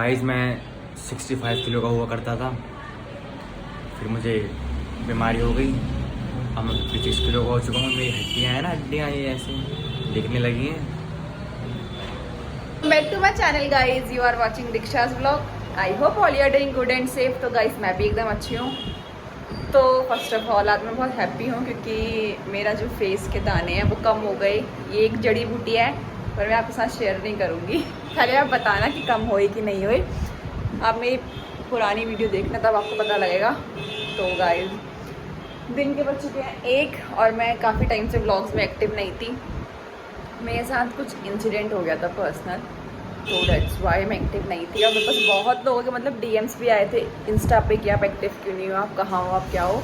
Guys मैं 65 kilo का हुआ करता था, फिर मुझे बीमारी हो गई। अब मैं 25 किलो का हो चुका हूँ। मेरी हड्डियाँ हैं ना, हड्डियाँ ये ऐसे दिखने लगी हैं। Back to my channel guys, you are watching Diksha's blog. I hope all you are doing good and safe. तो गाइज मैं भी एकदम अच्छी हूँ। तो फर्स्ट ऑफ ऑल आज मैं बहुत हैप्पी हूँ क्योंकि मेरा जो फेस के दाने हैं वो कम हो गए। ये एक जड़ी बूटी है पर मैं आपके साथ शेयर नहीं करूँगी। पहले आप बताना कि कम हुई कि नहीं हुई। आप मेरी पुरानी वीडियो देखना तब आपको पता लगेगा। तो गाइज दिन के बज चुके हैं 1 और मैं काफ़ी टाइम से व्लॉग्स में एक्टिव नहीं थी। मेरे साथ कुछ इंसिडेंट हो गया था पर्सनल, तो दैट्स वाई मैं एक्टिव नहीं थी। और मेरे पास बहुत लोगों के मतलब डीएम्स भी आए थे इंस्टा पे कि आप एक्टिव क्यों नहीं हो, आप कहाँ हो, आप क्या हो।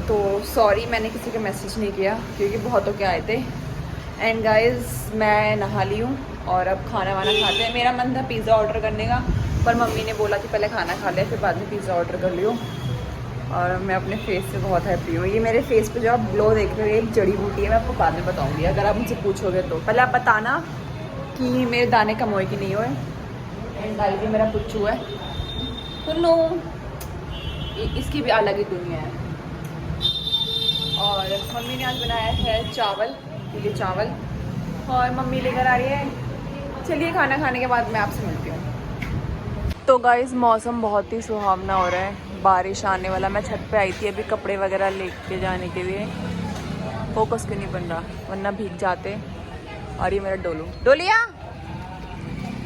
तो सॉरी मैंने किसी का मैसेज नहीं किया क्योंकि बहुतों के आए थे। एंड गाइज मैं नहा ली हूँ और अब खाना वाना खाते हैं। मेरा मन था पिज़्ज़ा ऑर्डर करने का पर मम्मी ने बोला कि पहले खाना खा ले फिर बाद में पिज़्ज़ा ऑर्डर कर लियो। और मैं अपने फेस से बहुत हैप्पी हूँ। ये मेरे फेस पे जो आप ग्लो देख रहे हो एक जड़ी बूटी है, मैं आपको बाद में बताऊँगी अगर आप मुझसे पूछोगे तो। पहले आप बताना कि मेरे दाने कम हुए कि नहीं हुए। एंड गाइस भी मेरा पुच्चू है कुल्लू, इसकी भी अलग ही दुनिया है। और मम्मी ने आज बनाया है चावल, पीले चावल, और मम्मी लेकर आ रही है। चलिए खाना खाने के बाद मैं आपसे मिलती हूँ। तो गाइस मौसम बहुत ही सुहावना हो रहा है, बारिश आने वाला। मैं छत पे आई थी अभी कपड़े वगैरह लेके जाने के लिए। फोकस क्यों नहीं बन रहा वरना भीग जाते। और ये मेरा डोलू, डोलिया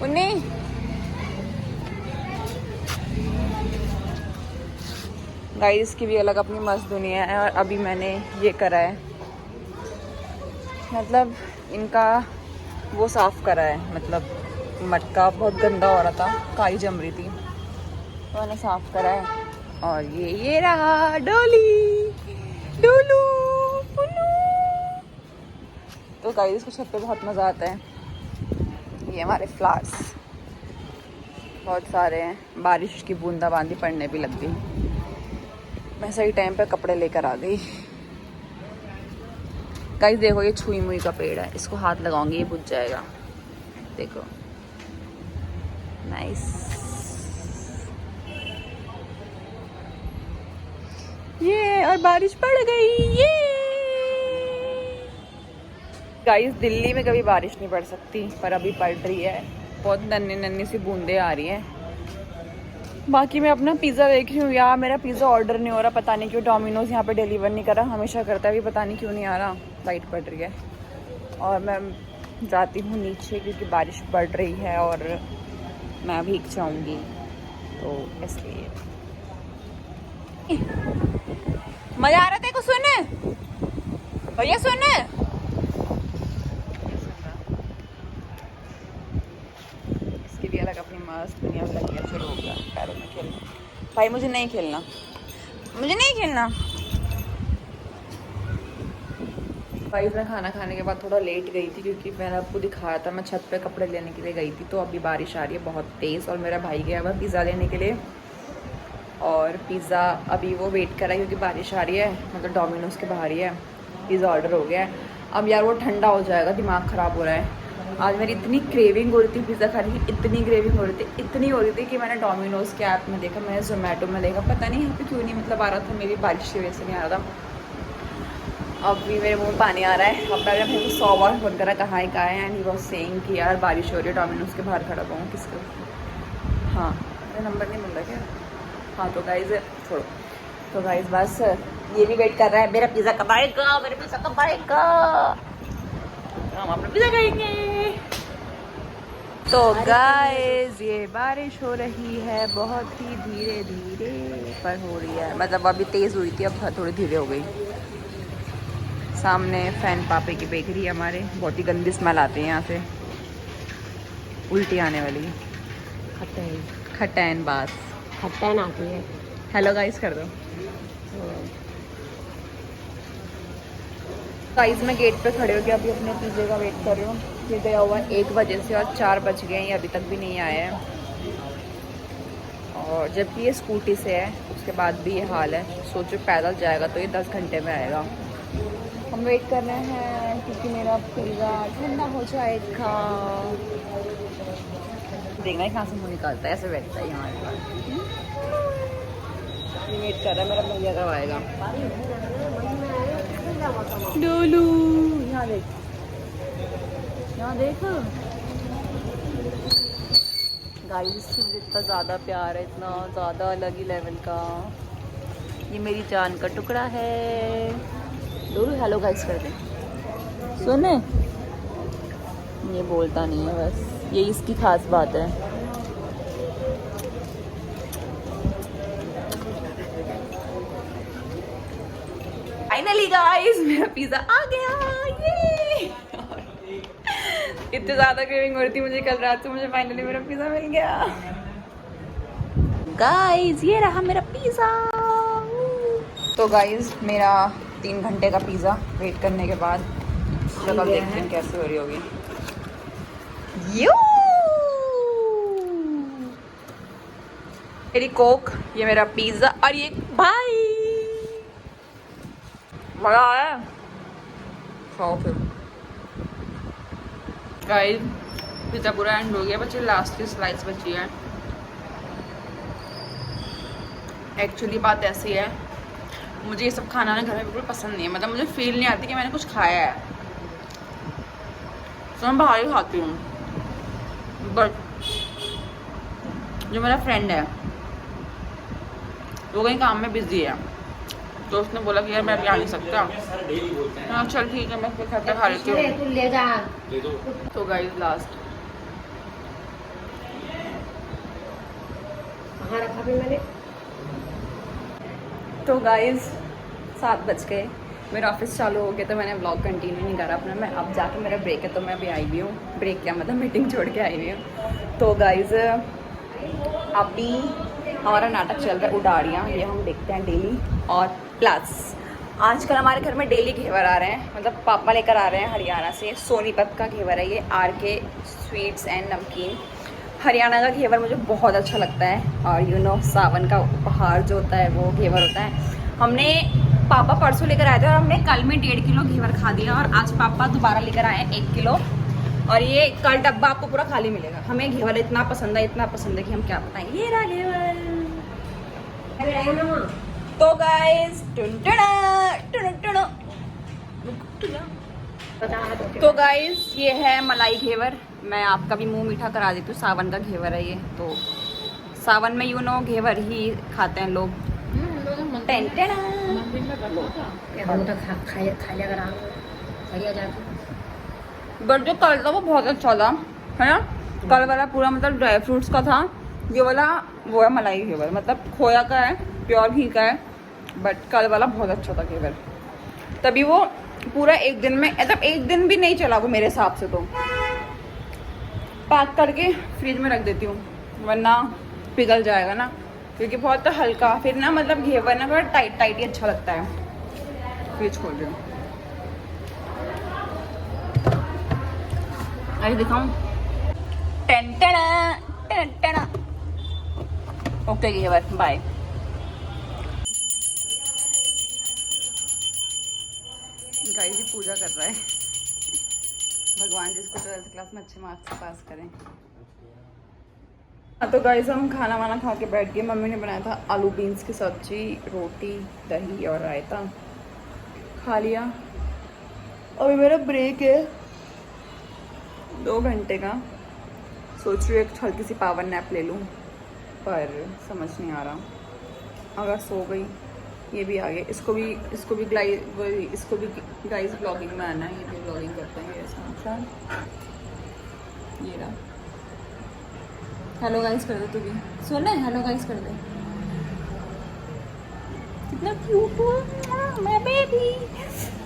उन्नी। गाइस की भी अलग अपनी मस्त दुनिया है। और अभी मैंने ये करा है, मतलब इनका वो साफ करा है, मतलब मटका बहुत गंदा हो रहा था, काई जम रही थी तो मैंने साफ करा है। और ये रहा डोली, डोलू उन्नू। तो गाइस इसको छत पे बहुत मज़ा आता है। ये हमारे फ्लावर्स बहुत सारे हैं, बारिश की बूंदाबांदी पड़ने भी लग गई। मैं सही टाइम पे कपड़े लेकर आ गई। गाइस देखो ये छुई मुई का पेड़ है, इसको हाथ लगाऊंगी ये बुझ जाएगा। देखो नाइस। ये और बारिश पड़ गई। ये गाइस दिल्ली में कभी बारिश नहीं पड़ सकती पर अभी पड़ रही है, बहुत नन्ही नन्ही सी बूंदें आ रही हैं। बाकी मैं अपना पिज़्ज़ा देख रही हूँ यार, मेरा पिज़्ज़ा ऑर्डर नहीं हो रहा, पता नहीं क्यों। डोमिनोज यहाँ पे डिलीवर नहीं कर रहा, हमेशा करता है भी, पता नहीं क्यों नहीं आ रहा। लाइट पड़ रही है और मैं जाती हूँ नीचे क्योंकि बारिश पड़ रही है और मैं भीग जाऊँगी तो इसलिए। मज़ा आ रहा था, कुछ सुन भैया, सुन। इसकी भी अलग अपनी मस्त दुनिया लग गया। शुरू हो गया पैरों में खेलना। भाई मुझे नहीं खेलना, मुझे नहीं खेलना। भाई मैं खाना खाने के बाद थोड़ा लेट गई थी क्योंकि मैंने आपको दिखाया था मैं छत पे कपड़े लेने के लिए गई थी। तो अभी बारिश आ रही है बहुत तेज़ और मेरा भाई गया हुआ पिज़्ज़ा लेने के लिए। और पिज़्ज़ा अभी वो वेट कर रहा है क्योंकि बारिश आ रही है, मतलब डोमिनोज़ के बाहर ही है। पिज़्ज़ा ऑर्डर हो गया है। अब यार वो ठंडा हो जाएगा, दिमाग ख़राब हो रहा है। आज मेरी इतनी क्रेविंग हो रही थी पिज़्ज़ा खाने की, इतनी क्रेविंग हो रही थी, इतनी हो रही थी कि मैंने डोमिनोज़ के ऐप में देखा, मैंने जोमेटो में देखा, पता नहीं यहाँ पे क्यों नहीं मतलब आ रहा था। मेरी बारिश की वजह से नहीं आ रहा था। अब भी मेरे मुँह में पानी आ रहा है। अब मैंने अपने को 100 बार फ़ोन करा कहाँ है एंड ही वाज सेइंग कि यार बारिश हो रही है, डोमिनोज़ के बाहर खड़ा हुआ हूँ। किसको? हाँ मेरा नंबर नहीं मिल रहा क्या? हाँ तो गाइज़ छोड़ो। तो गाइज़ बस ये भी वेट कर रहा है मेरा पिज़्ज़ा कब आएगा, मेरा पिज़्ज़ा कब आएगा, हम अपना पिज़्ज़ा खाएंगे। तो गाइस ये बारिश हो रही है बहुत ही धीरे धीरे पर हो रही है, मतलब अभी तेज़ हुई थी अब थोड़ी धीरे हो गई। सामने फैन पापे की बेकरी है हमारे, बहुत ही गंदी स्मेल आती है यहाँ से, उल्टी आने वाली। खटैन बास खट्टन आती है। हेलो गाइस कर दो। गाइस मैं गेट पे खड़े होकर अभी अपने पिज़्ज़े का वेट कर रही हूँ। ये गया हुआ 1 बजे से और 4 बज गए हैं, ये अभी तक भी नहीं आया है। और जबकि ये स्कूटी से है उसके बाद भी ये हाल है। सोचो पैदल जाएगा तो ये 10 घंटे में आएगा। हम वेट कर रहे हैं क्योंकि मेरा पिज़्ज़ा ठंडा हो जाएगा। देखना है कहाँ से मुँह निकालता है, ऐसे बैठता है हमारे पास। ये वेट कर रहा है मेरा भैया कब आएगा। डोलू यहाँ देख, यहाँ देख गाइस, मुझे इतना ज़्यादा प्यार है, इतना ज़्यादा अलग ही लेवल का। ये मेरी जान का टुकड़ा है। डोलू हेलो गाइस कर दे। सुने, ये बोलता नहीं है, बस ये इसकी खास बात है। फाइनली गाइस मेरा पिज्जा आ गया, ये इतनी ज्यादा क्रेविंग हो रही थी मुझे कल रात से, मुझे फाइनली मेरा पिज्जा मिल गया। गाइस ये रहा मेरा पिज्जा। तो गाइस मेरा 3 घंटे का पिज्जा वेट करने के बाद चलो अब देखते हैं कैसे हो रही होगी। यू मेरी कोक, ये मेरा पिज्जा और ये भाई मजा आया। खाओ फिर गाइस, पिज्जा पूरा एंड हो गया, बच्चे लास्ट की स्लाइस बची है। एक्चुअली बात ऐसी है, मुझे ये सब खाना ना घर में बिल्कुल पसंद नहीं है, मतलब मुझे फील नहीं आती कि मैंने कुछ खाया है, तो मैं बाहर ही खाती हूँ। बट जो मेरा फ्रेंड है वो कहीं काम में बिजी है, तो उसने बोला कि यार मैं अभी आ नहीं सकता। हाँ चल ठीक है, मैं फिर खाता खा लेती हूँ। तो गाइस लास्ट तो गाइस 7 बज गए, मेरा ऑफिस चालू हो गया, तो मैंने व्लॉग कंटिन्यू नहीं करा अपना। मैं अब जाके मेरा ब्रेक है, तो मैं अभी आई हुई हूँ। ब्रेक क्या मतलब मीटिंग छोड़ के आई हुई हूँ। तो गाइस अभी हमारा नाटक चल रहा है उडारियाँ, ये हम देखते हैं डेली। और प्लस आजकल हमारे घर में डेली घेवर आ रहे हैं, मतलब पापा लेकर आ रहे हैं हरियाणा से, सोनीपत का घेवर है ये, RK स्वीट्स एंड नमकीन। हरियाणा का घेवर मुझे बहुत अच्छा लगता है, और यू नो सावन का उपहार जो होता है वो घेवर होता है। हमने पापा परसों लेकर आए थे और हमने कल में 1.5 किलो घेवर खा दिया, और आज पापा दोबारा लेकर आए हैं 1 किलो, और ये कल डब्बा आपको पूरा खाली मिलेगा। हमें घेवर इतना पसंद है, इतना पसंद है कि हम क्या बताएं। ये रहा घेवर। तो गाइस तो गाइस ये है मलाई घेवर। मैं आपका भी मुंह मीठा करा देती हूँ, सावन का घेवर है ये। तो सावन में यू नो घेवर ही खाते हैं लोग। बट जो कल था वो बहुत अच्छा था, है ना। कल वाला पूरा मतलब ड्राई फ्रूट्स का था, ये वाला वो है मलाई घेवर, मतलब खोया का है, प्योर घी का है। बट कल वाला बहुत अच्छा था घेवर, तभी वो पूरा 1 दिन में, मतलब 1 दिन भी नहीं चला वो मेरे हिसाब से। तो पैक करके फ्रिज में रख देती हूँ, वरना पिघल जाएगा ना, क्योंकि बहुत हल्का फिर ना, मतलब घेवर ना थोड़ा टाइट टाइट ही अच्छा लगता है। फ्रिज खोल रही हूँ, अरे दिखाऊँ। ओके घेवर बाय। गाइस जी पूजा कर रहा है, भगवान जिसको 12th क्लास में अच्छे मार्क्स से पास करें। हाँ तो गाइस हम खाना वाना खा के बैठ गए। मम्मी ने बनाया था आलू बीन्स की सब्जी, रोटी, दही और रायता, खा लिया। अभी मेरा ब्रेक है 2 घंटे का, सोच रही हूँ एक हल्की सी पावर नैप ले लूँ, पर समझ नहीं आ रहा। अगर सो गई, ये भी आ गया, इसको भी गाइस ब्लॉगिंग में आना है, ये भी ब्लॉगिंग करते हैं मेरे साथ। ये रहा, हेलो गाइस कर दे, तू भी सुन ले, हेलो गाइस कर दे। कितना क्यूट हुआ मेरा बेबी।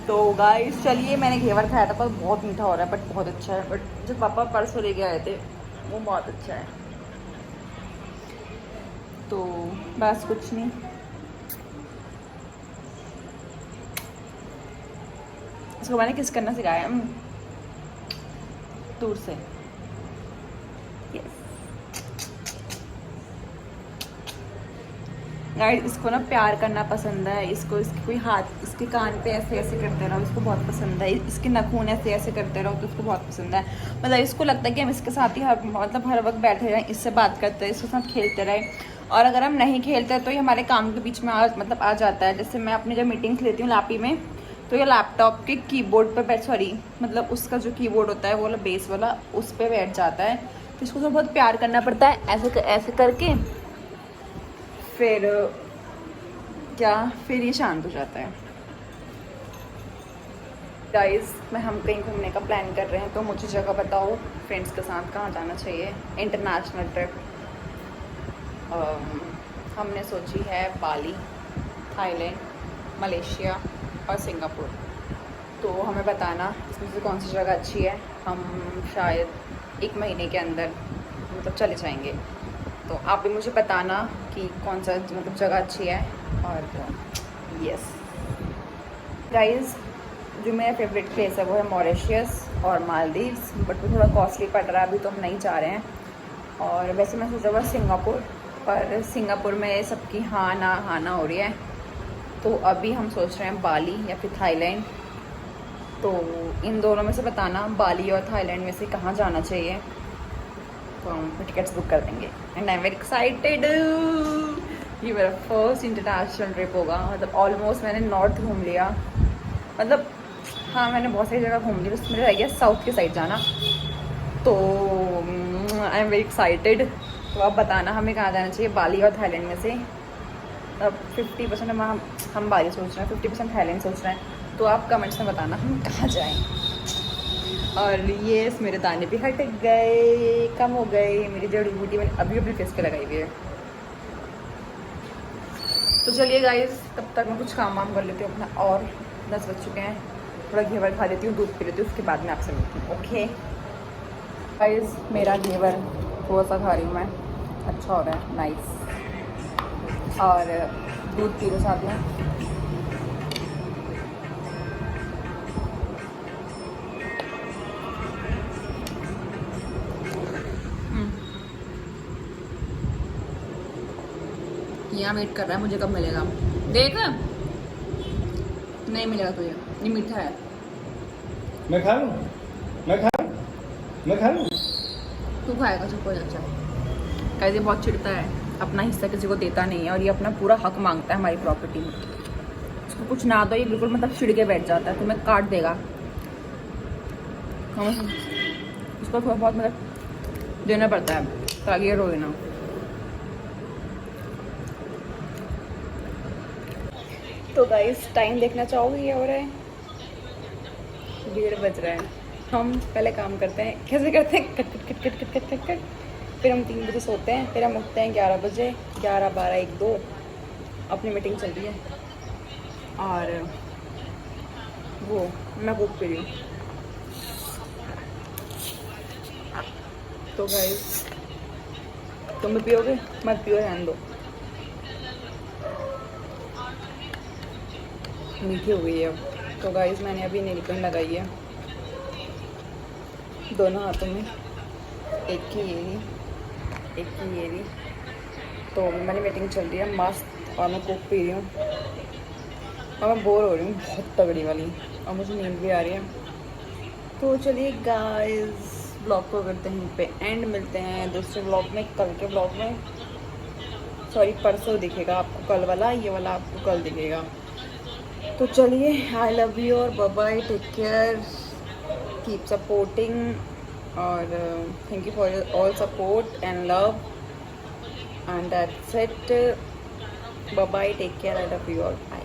तो गाइस चलिए, मैंने घेवर खाया था पर बहुत मीठा हो रहा है, बट बहुत अच्छा है। बट जो पापा परसों लेके आए थे वो बहुत अच्छा है। तो बस कुछ नहीं, इसको मैंने किस करना सिखाया दूर से। गाइस इसको ना प्यार करना पसंद है, इसको इसके कोई हाथ इसके कान पे ऐसे ऐसे करते रहो, इसको बहुत पसंद है। इसके नाखून ऐसे ऐसे करते रहो तो उसको बहुत पसंद है। मतलब इसको लगता है कि हम इसके साथ ही हर वक्त बैठे रहें, इससे बात करते हैं, इसके साथ खेलते रहें। और अगर हम नहीं खेलते तो ये हमारे काम के बीच में आ जाता है। जैसे मैं अपनी जब मीटिंग्स लेती हूँ लैपी में, तो ये लैपटॉप के कीबोर्ड पर मतलब उसका जो कीबोर्ड होता है वो वाला बेस वाला, उस पर बैठ जाता है। तो इसको तो बहुत प्यार करना पड़ता है, ऐसे ऐसे करके फिर ये शांत हो जाता है। गाइस हम कहीं घूमने का प्लान कर रहे हैं, तो मुझे जगह बताओ फ्रेंड्स के साथ कहाँ जाना चाहिए इंटरनेशनल ट्रिप। हमने सोची है बाली, थाईलैंड, मलेशिया और सिंगापुर। तो हमें बताना इसमें से कौन सी जगह अच्छी है। हम शायद 1 महीने के अंदर मतलब चले जाएंगे। तो आप भी मुझे बताना कि कौन सा मतलब जगह अच्छी है। और यस गाइस, जो मेरा फेवरेट प्लेस है वो है मॉरिशस और मालदीव्स, बट वो थोड़ा कॉस्टली पड़ रहा है, अभी तो हम नहीं जा रहे हैं। और वैसे मैं सोचा हुआ सिंगापुर, पर सिंगापुर में सबकी हाँ ना हो रही है। तो अभी हम सोच रहे हैं बाली या फिर थाईलैंड। तो इन दोनों में से बताना बाली और थाईलैंड में से कहाँ जाना चाहिए, तो हम टिकट्स बुक कर देंगे। And I am very excited. ये मेरा फर्स्ट इंटरनेशनल ट्रिप होगा। मतलब ऑलमोस्ट मैंने नॉर्थ घूम लिया, मतलब हाँ मैंने बहुत सारी जगह घूम ली, बस मेरा रह गया साउथ के साइड जाना। तो आई एम वेरी एक्साइटेड। तो आप बताना हमें कहाँ जाना चाहिए, बाली और थाईलैंड में से। अब 50% हम बाली सोच रहे हैं, 50% थाईलैंड सोच रहे हैं। तो आप कमेंट्स में बताना हम कहाँ जाएँ। और ये मेरे दाने भी हट गए, कम हो गए। मेरी जड़ी बूटी मैंने अभी अपने फेस पे लगाई हुई है। तो चलिए गाइस, तब तक मैं कुछ काम वाम कर लेती हूँ अपना। और 10 बज चुके हैं, थोड़ा घेवर खा लेती हूँ, दूध पी लेती हूँ, उसके बाद में आपसे मिलती हूँ। ओके गाइस, मेरा घेवर थोड़ा सा खा रही हूँ मैं, अच्छा हो रहा है, नाइस। और दूध पी लो साथ में। यहाँ वेट कर रहा है मुझे कब मिलेगा, देख नहीं मिलेगा तुझे, ये मीठा है। मैं खा लूँ, मैं खा लूँ। तू खाएगा, चुप हो जा। कैसे बहुत चिढ़ता है, अपना हिस्सा किसी को देता नहीं है, और ये अपना पूरा हक मांगता है हमारी प्रॉपर्टी में। उसको कुछ ना दो, ये बिल्कुल मतलब चिढ़ के बैठ जाता है, तुम्हें काट देगा। उसको थोड़ा बहुत मतलब देना पड़ता है ताकि ये रोए ना। तो गाइस, टाइम देखना चाहोगे, ये हो रहा है 1:30 बज रहा है। हम पहले काम करते हैं, कैसे करते हैं, cut cut cut cut cut cut cut cut. फिर हम 3 बजे सोते हैं, फिर हम उठते हैं 11 बजे, 11, 12, 1, 2 अपनी मीटिंग चल रही है। और वो मैं बुक पी रही हूँ। तो गाइस, तुम भी पियोगे? मत पियो, रहने दो, मीठी हो गई है अब। तो गाइस, मैंने अभी नेल पेंट लगाई है दोनों हाथों में, एक की ये रही, एक की ये रही। तो मेरी मीटिंग चल रही है मस्त, और मैं कोक पी रही हूँ, और मैं बोर हो रही हूँ बहुत तगड़ी वाली, और मुझे नींद भी आ रही है। तो चलिए गाइस, ब्लॉग को करते हैं यहीं पे एंड, मिलते हैं दूसरे ब्लॉग में, कल के ब्लॉग में। सॉरी, परसों दिखेगा आपको कल वाला, ये वाला आपको कल दिखेगा। तो चलिए, आई लव यू और bye bye, take care, keep supporting, और thank you for all support and love, and that's it. Bye bye, take care, I love you all, bye.